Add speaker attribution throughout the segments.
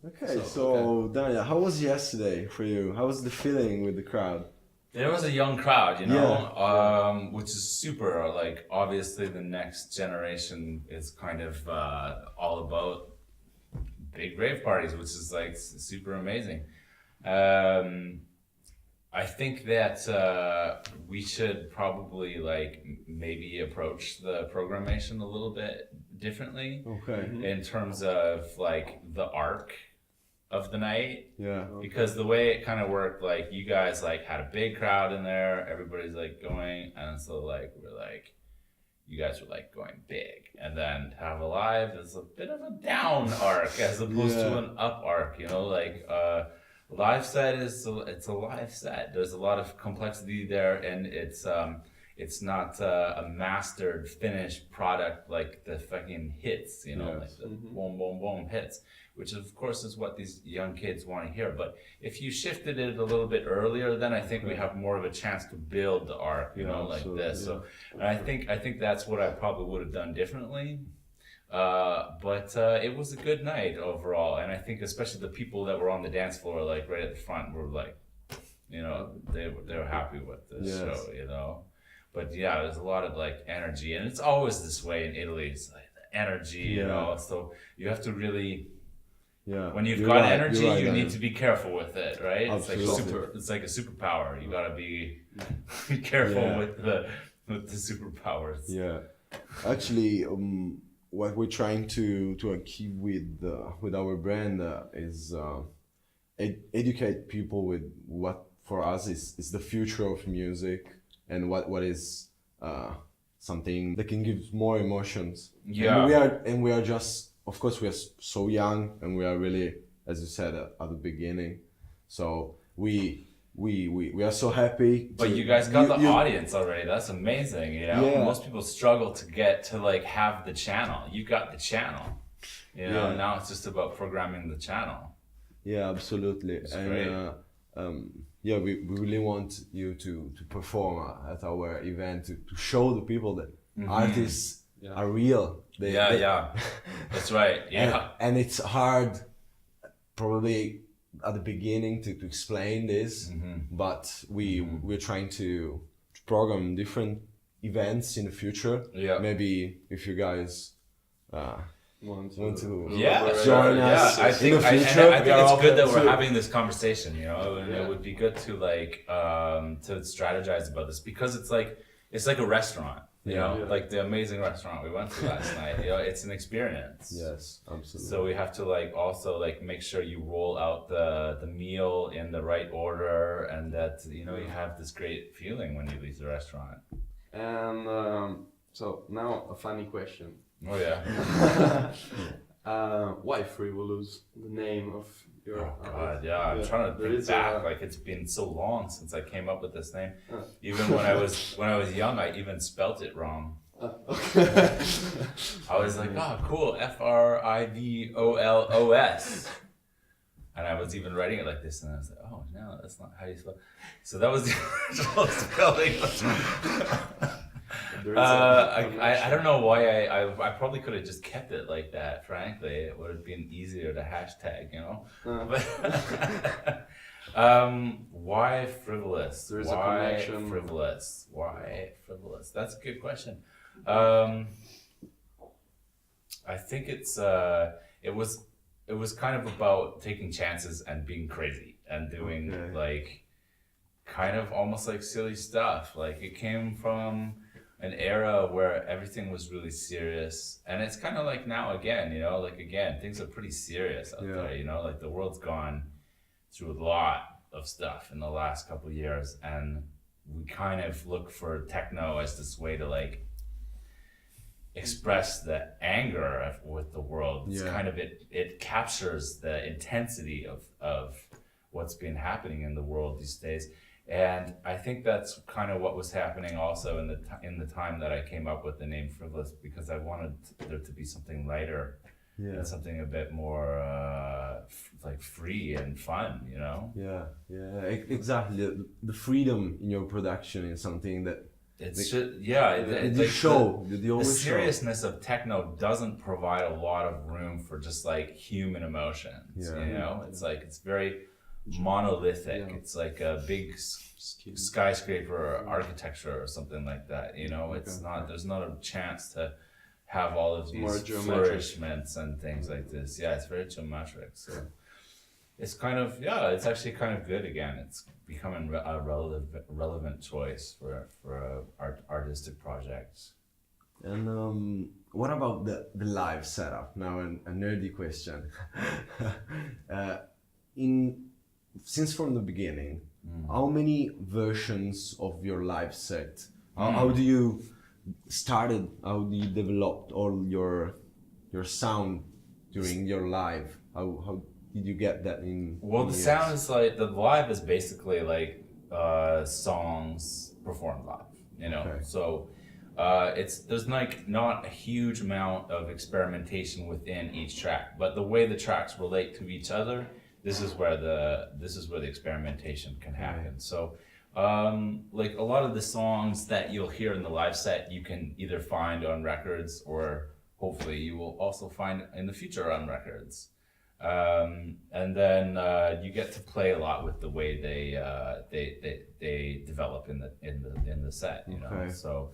Speaker 1: Okay, so Daniel, how was yesterday for you? How was the feeling with the crowd?
Speaker 2: There was a young crowd,
Speaker 1: Yeah.
Speaker 2: which is super. Like, obviously, the next generation is kind of all about big rave parties, which is like super amazing. Um, I think that we should probably like maybe approach the programmation a little bit differently
Speaker 1: Okay.
Speaker 2: in terms of like the arc of the night.
Speaker 1: Yeah.
Speaker 2: Because the way it kind of worked, like you guys like had a big crowd in there, everybody's like going, and so like we're like, you guys were like going big, and then to have a live is a bit of a down arc as opposed to an up arc, like live set it's a live set. There's a lot of complexity there, and it's not a mastered finished product like the fucking hits, like the boom boom boom hits, which of course is what these young kids want to hear. But if you shifted it a little bit earlier, then I think we have more of a chance to build the arc, like this. So and I think that's what I probably would have done differently. But it was a good night overall, and I think especially the people that were on the dance floor, like right at the front, were like, they were happy with this show, But yeah, there's a lot of like energy, and it's always this way in Italy. It's like the energy, So you have to really.
Speaker 1: Yeah.
Speaker 2: When you've got energy, you need
Speaker 1: Daniel.
Speaker 2: to be careful with it, right?
Speaker 1: Absolutely.
Speaker 2: It's like a superpower. You gotta be careful with the superpowers.
Speaker 1: Yeah. Actually, what we're trying to achieve with our brand is educate people with what for us is the future of music, and what is something that can give more emotions.
Speaker 2: Yeah.
Speaker 1: And we are just, of course, we are so young, and we are really, as you said at the beginning. So we are so happy.
Speaker 2: But you guys got the audience already. That's amazing.
Speaker 1: Yeah.
Speaker 2: Most people struggle to get to like have the channel. You got the channel. Now it's just about programming the channel.
Speaker 1: Yeah, absolutely.
Speaker 2: It's great.
Speaker 1: We really want you to perform at our event to show the people that artists are real.
Speaker 2: That's right. Yeah.
Speaker 1: And it's hard, probably at the beginning, to explain this, but we're trying to program different events in the future.
Speaker 2: Yeah.
Speaker 1: Maybe if you guys want to
Speaker 2: join
Speaker 1: us
Speaker 2: I think
Speaker 1: in the future.
Speaker 2: I think it's good that we're having this conversation, and it would be good to like to strategize about this, because it's like a restaurant. Like the amazing restaurant we went to last night. It's an experience.
Speaker 1: Yes, absolutely.
Speaker 2: So we have to like also like make sure you roll out the meal in the right order, and that you have this great feeling when you leave the restaurant.
Speaker 3: And so now a funny question.
Speaker 2: Oh yeah.
Speaker 3: Why Frivolous? The name of your.
Speaker 2: Oh God, yeah. I'm trying to think back. Like it's been so long since I came up with this name. Even when I was young, I even spelt it wrong.
Speaker 3: Okay.
Speaker 2: I was like, oh, cool, Frivolous, and I was even writing it like this, and I was like, oh no, that's not how you spell. So that was the original spelling. I don't know why I probably could have just kept it like that. Frankly, it would have been easier to hashtag, But why Frivolous?
Speaker 3: There's
Speaker 2: why
Speaker 3: a connection.
Speaker 2: Frivolous? Why Frivolous? That's a good question. I think it was kind of about taking chances and being crazy and doing like kind of almost like silly stuff. Like it came from an era where everything was really serious, and it's kind of like now again, like again, things are pretty serious out there, like the world's gone through a lot of stuff in the last couple of years, and we kind of look for techno as this way to like express the anger with the world. It's kind of it captures the intensity of what's been happening in the world these days. And I think that's kind of what was happening also in the time that I came up with the name Frivolous, because I wanted there to be something lighter and something a bit more like free and fun,
Speaker 1: Yeah, exactly. The freedom in your production is something that
Speaker 2: It's just, yeah.
Speaker 1: The show, the
Speaker 2: the
Speaker 1: always show.
Speaker 2: seriousness of techno doesn't provide a lot of room for just like human emotions.
Speaker 1: Yeah.
Speaker 2: You know, it's like it's very monolithic.
Speaker 3: Yeah.
Speaker 2: It's like a big skyscraper architecture or something like that. You know, it's not. There's not a chance to have all of
Speaker 3: More
Speaker 2: these
Speaker 3: geometric.
Speaker 2: flourishments and things like this. Yeah, it's very geometric. So it's kind of it's actually kind of good again. It's becoming a relevant choice for artistic projects.
Speaker 1: And what about the live setup? Now, a nerdy question. Since from the beginning, how many versions of your live set? How do you started? How do you develop all your sound during your live? How did you get that in?
Speaker 2: Well,
Speaker 1: in
Speaker 2: the
Speaker 1: years?
Speaker 2: sound is like the live is basically like songs performed live. You know,
Speaker 1: Okay.
Speaker 2: so there's like not a huge amount of experimentation within each track, but the way the tracks relate to each other, this is where the experimentation can happen. So like a lot of the songs that you'll hear in the live set, you can either find on records, or hopefully you will also find in the future on records. And then you get to play a lot with the way they develop in the set, you know.
Speaker 1: Okay.
Speaker 2: So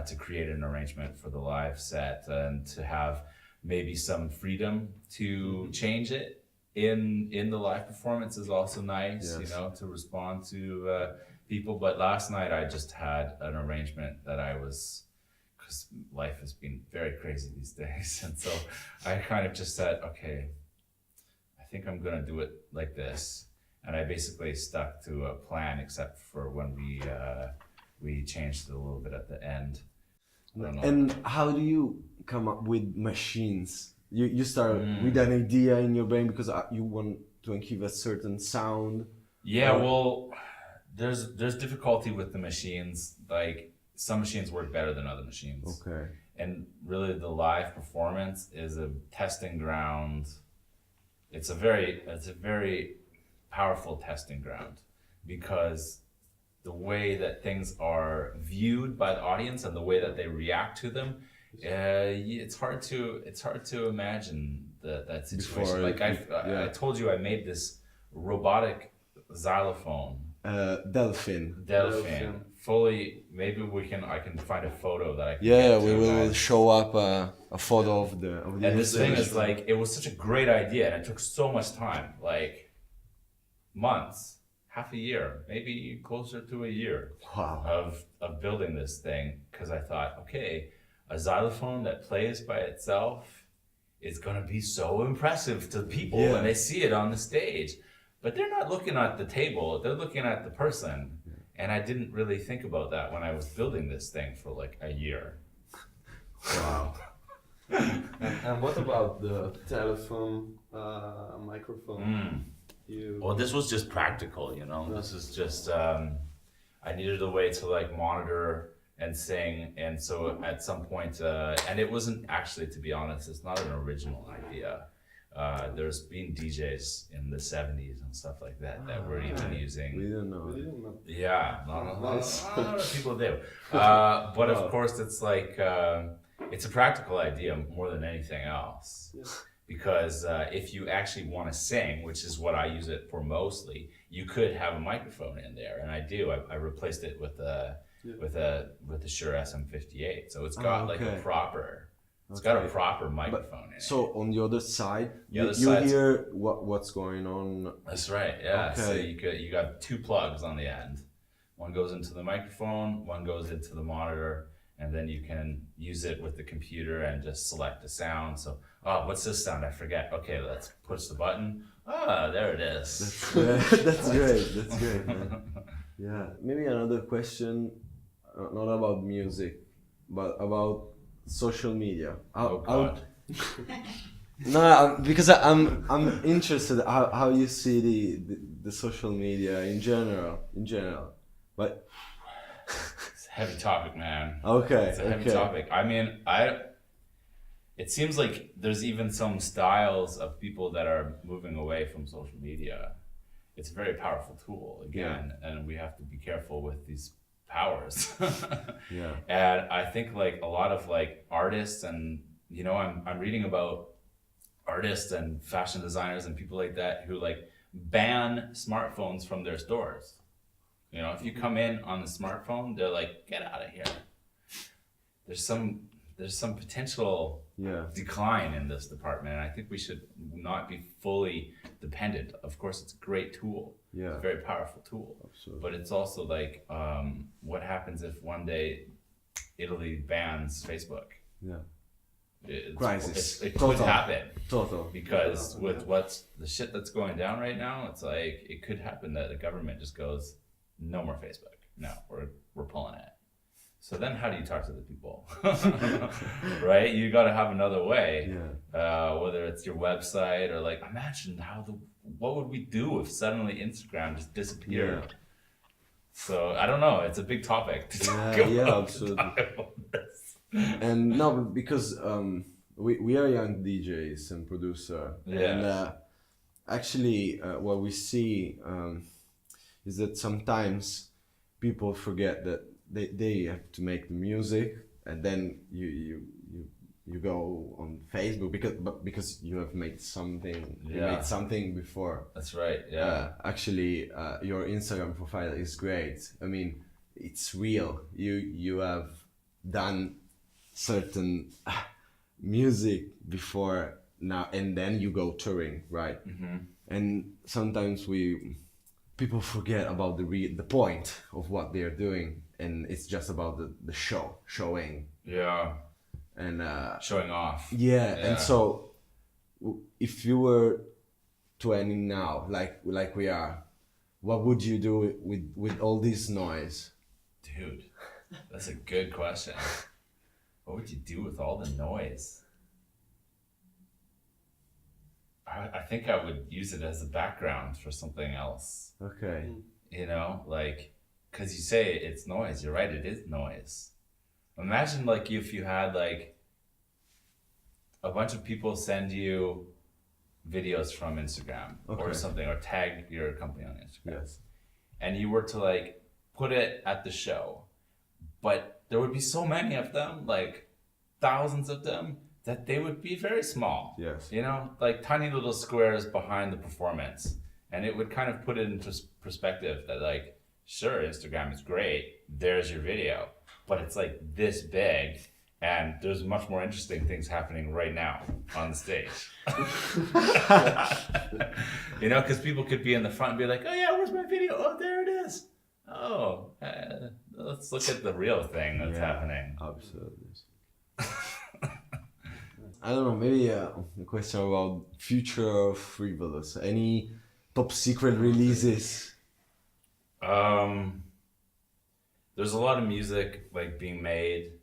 Speaker 2: to create an arrangement for the live set and to have maybe some freedom to change it in the live performance is also nice,
Speaker 1: Yes.
Speaker 2: you know, to respond to people. But last night I just had an arrangement that because life has been very crazy these days, and so I kind of just said, okay, I think I'm gonna do it like this, and I basically stuck to a plan, except for when we changed it a little bit at the end. I don't know.
Speaker 1: And how do you come up with machines? You start with an idea in your brain because you want to give a certain sound.
Speaker 2: Yeah, well, there's difficulty with the machines. Like some machines work better than other machines.
Speaker 1: Okay.
Speaker 2: And really the live performance is a testing ground. It's a very powerful testing ground, because the way that things are viewed by the audience and the way that they react to them, it's hard to imagine that situation.
Speaker 1: Before,
Speaker 2: I told you I made this robotic xylophone.
Speaker 1: Delphine.
Speaker 2: Fully, maybe I can find a photo that I can
Speaker 1: Yeah,
Speaker 2: get to
Speaker 1: we will
Speaker 2: guys.
Speaker 1: show up a photo of the
Speaker 2: And this thing is
Speaker 1: installation.
Speaker 2: like, it was such a great idea, and it took so much time, like months, half a year, maybe closer to a year
Speaker 1: Wow.
Speaker 2: of building this thing, because I thought, okay, a xylophone that plays by itself is gonna be so impressive to people
Speaker 1: Yeah.
Speaker 2: when they see it on the stage. But they're not looking at the table, they're looking at the person. And I didn't really think about that when I was building this thing for like a year.
Speaker 1: Wow.
Speaker 3: And what about the telephone, microphone?
Speaker 2: Well, this was just practical, you know. This is just I needed a way to like monitor and sing, and so at some point, and it wasn't actually, to be honest, it's not an original idea. There's been DJs in the 70s and stuff like that were even
Speaker 1: We
Speaker 2: using.
Speaker 1: don't know.
Speaker 3: I didn't know.
Speaker 2: Yeah, not a lot of people do. But of course, it's like it's a practical idea more than anything else.
Speaker 3: Yeah.
Speaker 2: Because if you actually want to sing, which is what I use it for mostly, you could have a microphone in there, and I do. I replaced it with the Shure SM58, so it's got like a
Speaker 1: okay.
Speaker 2: proper. It's got a proper microphone in it.
Speaker 1: So on the other side,
Speaker 2: The other
Speaker 1: you
Speaker 2: side's-
Speaker 1: hear what's going on.
Speaker 2: That's right. Yeah. So
Speaker 1: Okay.
Speaker 2: you got two plugs on the end. One goes into the microphone, one goes into the monitor, and then you can use it with the computer and just select a sound. So, what's this sound? I forget. Okay, let's push the button. There it is.
Speaker 1: That's great. That's great, man. Yeah. Maybe another question, not about music, but about social media.
Speaker 2: Oh God.
Speaker 1: No, because I'm interested how you see the social media in general. But
Speaker 2: It's a heavy topic, man.
Speaker 1: okay,
Speaker 2: It's a heavy topic. I mean, it seems like there's even some styles of people that are moving away from social media. It's a very powerful tool, again, and we have to be careful with these powers.
Speaker 1: Yeah.
Speaker 2: And I think like a lot of like artists and, you know, I'm reading about artists and fashion designers and people like that who like ban smartphones from their stores. You know, if you come in on a smartphone, they're like, get out of here. There's some potential decline in this department, and I think we should not be fully dependent. Of course, it's a great tool.
Speaker 1: Yeah.
Speaker 2: It's a very powerful tool.
Speaker 1: Absolutely.
Speaker 2: But it's also like, what happens if one day Italy bans Facebook?
Speaker 1: Yeah.
Speaker 2: Crisis. It
Speaker 1: Total.
Speaker 2: could happen.
Speaker 1: Total.
Speaker 2: Because with what's the shit that's going down right now, it's like it could happen that the government just goes, no more Facebook. No, we're pulling it. So then how do you talk to the people? Right? You got to have another way.
Speaker 1: Yeah.
Speaker 2: Whether it's your website or like, imagine what would we do if suddenly Instagram just disappeared?
Speaker 1: Yeah.
Speaker 2: So I don't know. It's a big topic to talk
Speaker 1: Yeah,
Speaker 2: about.
Speaker 1: absolutely. And no, but because we are young DJs and producer, and actually what we see is that sometimes people forget that they have to make the music, and then you go on Facebook because you have made something. You made something before.
Speaker 2: That's right. Yeah.
Speaker 1: Actually, your Instagram profile is great. I mean, it's real. You have done certain music before now, and then you go touring, right? Mm-hmm. And sometimes people forget about the point of what they're doing, and it's just about the showing.
Speaker 2: Yeah.
Speaker 1: And
Speaker 2: showing off.
Speaker 1: Yeah. And so if you were 20 now, like we are, what would you do with all this noise?
Speaker 2: Dude, that's a good question. What would you do with all the noise? I think I would use it as a background for something else.
Speaker 1: Okay.
Speaker 2: You know, like, because you say it's noise. You're right, it is noise. Imagine, like, if you had, like, a bunch of people send you videos from Instagram or something, or tag your company on Instagram.
Speaker 1: Yes.
Speaker 2: And you were to, like, put it at the show. But there would be so many of them, like thousands of them, that they would be very small.
Speaker 1: Yes.
Speaker 2: You know, like tiny little squares behind the performance. And it would kind of put it into perspective that, like, sure, Instagram is great. There's your video. But it's like this big, and there's much more interesting things happening right now on the stage. You know, because people could be in the front and be like, oh yeah, where's my video? Oh, there it is. Oh, let's look at the real thing that's happening.
Speaker 1: Absolutely. I don't know, maybe a question about future of Frivolous. Any top secret releases?
Speaker 2: There's a lot of music like being made,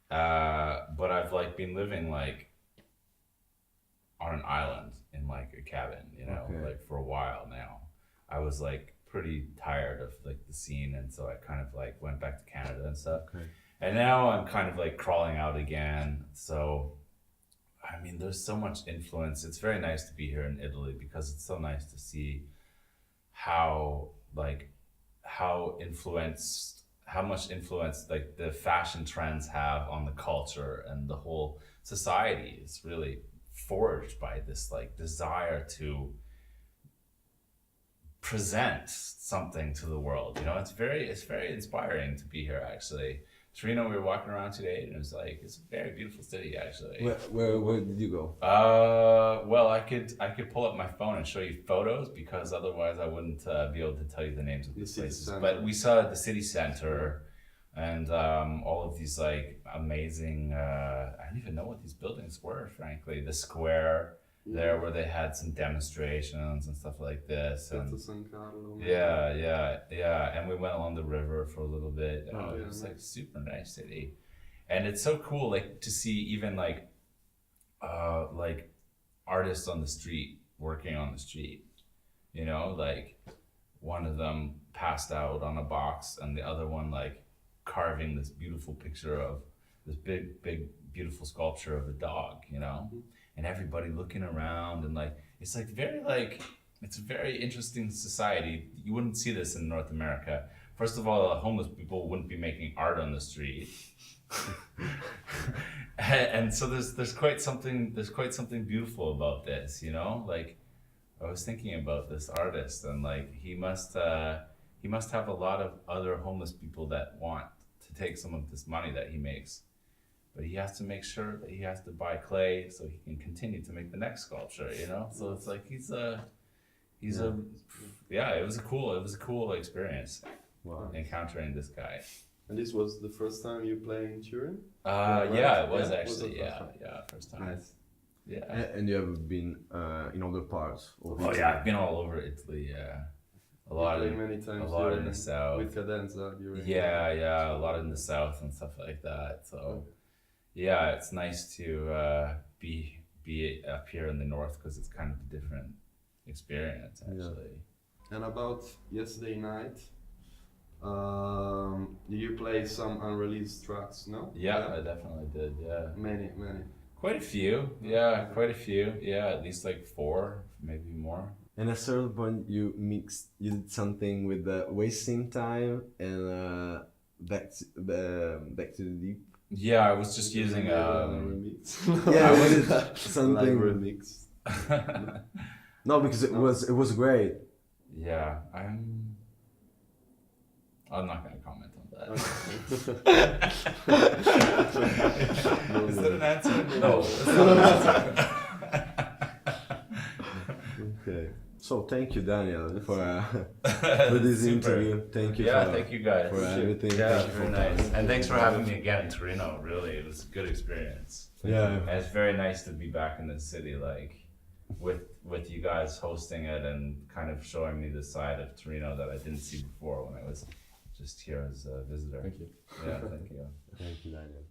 Speaker 2: but I've like been living like on an island in like a cabin, you know, like for a while now. I was like pretty tired of like the scene, and so I kind of like went back to Canada and stuff. And now I'm kind of like crawling out again. So I mean, there's so much influence. It's very nice to be here in Italy because it's so nice to see how much influence like the fashion trends have on the culture, and the whole society is really forged by this like desire to present something to the world. You know, it's very inspiring to be here actually. Turin, we were walking around today, and it was like, it's a very beautiful city actually.
Speaker 1: Where did you go?
Speaker 2: Well, I could pull up my phone and show you photos, because otherwise I wouldn't be able to tell you the names of these places. But we saw the city center, and all of these like amazing, I don't even know what these buildings were, frankly. The square there where they had some demonstrations and stuff like this. And yeah. And we went along the river for a little bit. It was like super nice city. And it's so cool like to see even like artists on the street working on the street. You know, like one of them passed out on a box, and the other one like carving this beautiful picture of this big beautiful sculpture of a dog, you know. And everybody looking around, and like it's a very interesting society. You wouldn't see this in North America, first of all, homeless people wouldn't be making art on the street. And so there's quite something beautiful about this, you know. Like, I was thinking about this artist, and like he must have a lot of other homeless people that want to take some of this money that he makes, but he has to make sure that he has to buy clay so he can continue to make the next sculpture, you know. So it's like it was a cool experience.
Speaker 1: Wow.
Speaker 2: Encountering this guy.
Speaker 3: And this was the first time you play in Turin?
Speaker 2: Yeah, it was
Speaker 3: Yeah,
Speaker 2: actually.
Speaker 3: was it
Speaker 2: First time.
Speaker 3: Nice.
Speaker 2: Yeah.
Speaker 1: And you have been in other parts of
Speaker 2: Oh yeah, I've been all over Italy. Yeah, a lot
Speaker 3: You played many times
Speaker 2: a lot in
Speaker 3: during-
Speaker 2: the south.
Speaker 3: With Cadenza during.
Speaker 2: Yeah, a lot in the south and stuff like that. So, yeah, it's nice to be up here in the north because it's kind of a different experience actually.
Speaker 3: And about yesterday night, did you play some unreleased tracks? No.
Speaker 2: Yeah, I definitely did. Yeah,
Speaker 3: Many.
Speaker 2: quite a few. Yeah, quite a few. Yeah, at least like 4, maybe more.
Speaker 1: And at a certain point, you did something with the wasting time and back to the deep.
Speaker 2: Yeah, I was just using
Speaker 3: remix.
Speaker 1: Yeah, was it something?
Speaker 3: Like remix.
Speaker 1: No, because it was great.
Speaker 2: Yeah, I'm not gonna comment on that. Is that an answer? No, it's not an answer.
Speaker 1: Okay. So thank you, Daniel, for this
Speaker 2: Super.
Speaker 1: interview. Thank you.
Speaker 2: Yeah,
Speaker 1: for,
Speaker 2: thank you guys.
Speaker 1: for everything.
Speaker 2: Yeah,
Speaker 1: Thank you
Speaker 2: very
Speaker 1: for
Speaker 2: nice.
Speaker 1: coming.
Speaker 2: And thanks for having me again in Torino. Really, it was a good experience.
Speaker 1: Yeah.
Speaker 2: And it's very nice to be back in the city, like with you guys hosting it and kind of showing me the side of Torino that I didn't see before when I was just here as a visitor.
Speaker 3: Thank you.
Speaker 2: Yeah, thank you.
Speaker 1: Thank you, Daniel.